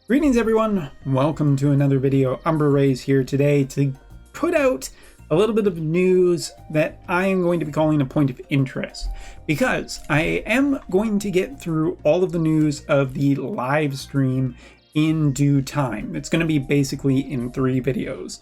Greetings everyone, welcome to another video. Umbra Rays here today to put out a little bit of news that I am going to be calling a point of interest, because I am going to get through all of the news of the live stream in due time. It's going to be basically in 3 videos.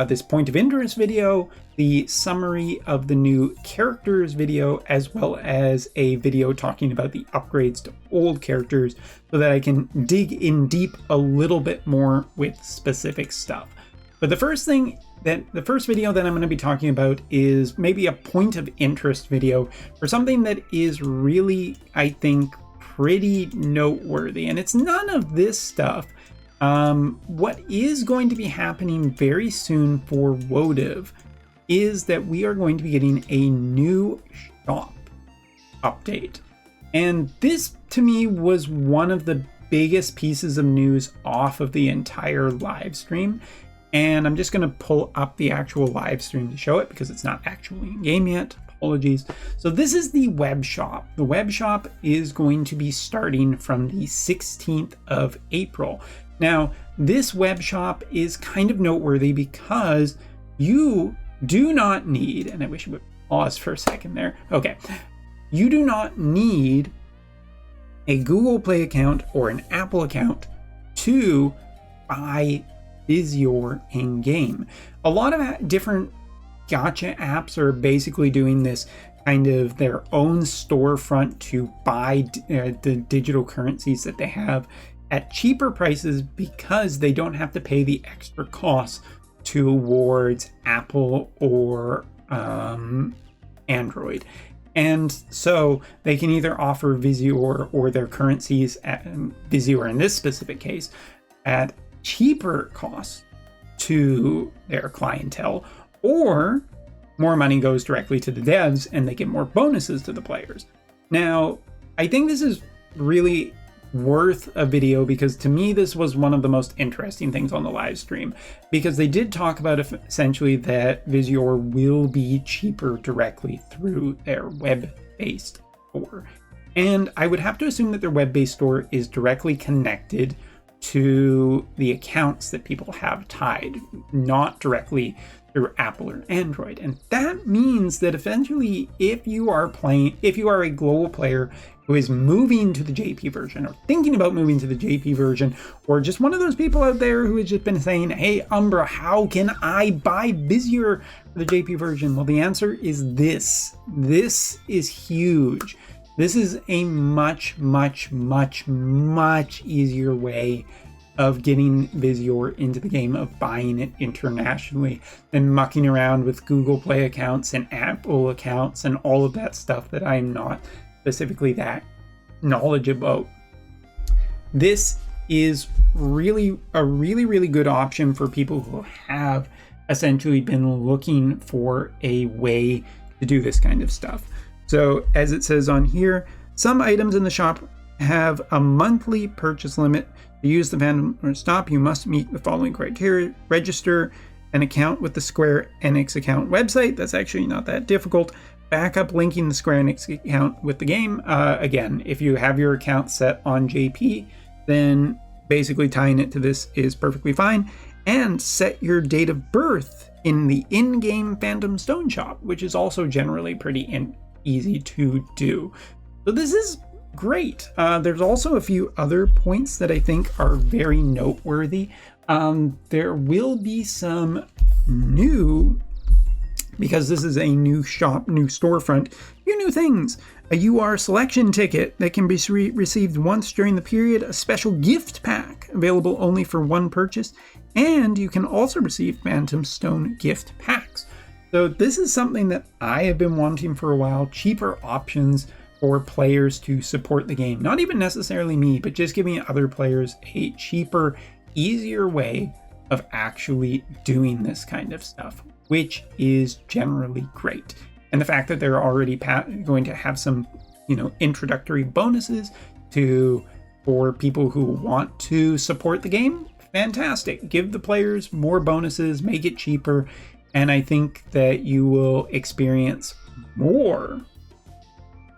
This point of interest video, the summary of the new characters video, as well as a video talking about the upgrades to old characters so that I can dig in deep a little bit more with specific stuff. But the first video that I'm going to be talking about is maybe a point of interest video for something that is really, I think, pretty noteworthy. And it's none of this stuff. What is going to be happening very soon for Wotv is that we are going to be getting a new shop update. And this, to me, was one of the biggest pieces of news off of the entire live stream. And I'm just going to pull up the actual live stream to show it because it's not actually in game yet. Apologies. So this is the web shop. The web shop is going to be starting from the 16th of April. Now, this web shop is kind of noteworthy because you do not need, and I wish I would pause for a second there. Okay. You do not need a Google Play account or an Apple account to buy Visiore in game. A lot of different gacha apps are basically doing this kind of their own storefront to buy the digital currencies that they have at cheaper prices because they don't have to pay the extra costs towards Apple or Android. And so they can either offer Visiore or their currencies, at Visiore in this specific case, at cheaper costs to their clientele, or more money goes directly to the devs and they get more bonuses to the players. Now, I think this is really worth a video because to me this was one of the most interesting things on the live stream, because they did talk about essentially that Visiore will be cheaper directly through their web-based store. And I would have to assume that their web-based store is directly connected to the accounts that people have tied, not directly through Apple or Android. And that means that eventually if you are a global player who is moving to the JP version or thinking about moving to the JP version, or just one of those people out there who has just been saying, hey Umbra, how can I buy Visiore for the JP version? Well, the answer is this. This is huge. This is a much easier way of getting Visiore into the game, of buying it internationally, than mucking around with Google Play accounts and Apple accounts and all of that stuff that I'm not specifically that knowledgeable about. This is really a really good option for people who have essentially been looking for a way to do this kind of stuff. So as it says on here, some items in the shop have a monthly purchase limit. To use the Phantom Stop, you must meet the following criteria: register an account with the Square Enix account website. That's actually not that difficult. Backup linking the Square Enix account with the game. Again, if you have your account set on JP, then basically tying it to this is perfectly fine. And set your date of birth in the in-game Phantom Stone shop, which is also generally pretty easy to do. So this is great. There's also a few other points that I think are very noteworthy. There will be some new, because this is a new shop, new storefront, new things. A UR selection ticket that can be received once during the period, a special gift pack available only for one purchase, and you can also receive Phantom Stone gift packs. So this is something that I have been wanting for a while, cheaper options for players to support the game. Not even necessarily me, but just giving other players a cheaper, easier way of actually doing this kind of stuff, which is generally great. And the fact that they're already going to have some, introductory bonuses for people who want to support the game, fantastic. Give the players more bonuses, make it cheaper, and I think that you will experience more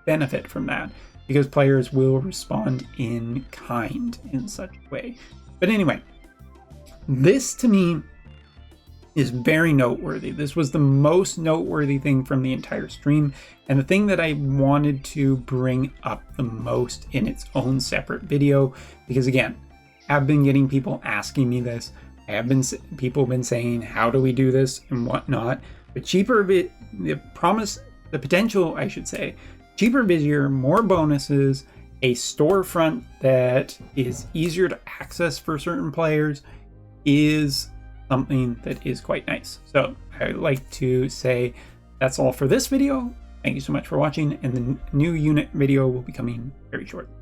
benefit from that because players will respond in kind in such a way. But anyway, this to me is very noteworthy. This was the most noteworthy thing from the entire stream, and the thing that I wanted to bring up the most in its own separate video, because again, I've been getting people asking me this. People been saying, how do we do this and whatnot? But cheaper potential, I should say, cheaper Visiore, more bonuses, a storefront that is easier to access for certain players is something that is quite nice. So I'd like to say that's all for this video. Thank you so much for watching, and the new unit video will be coming very shortly.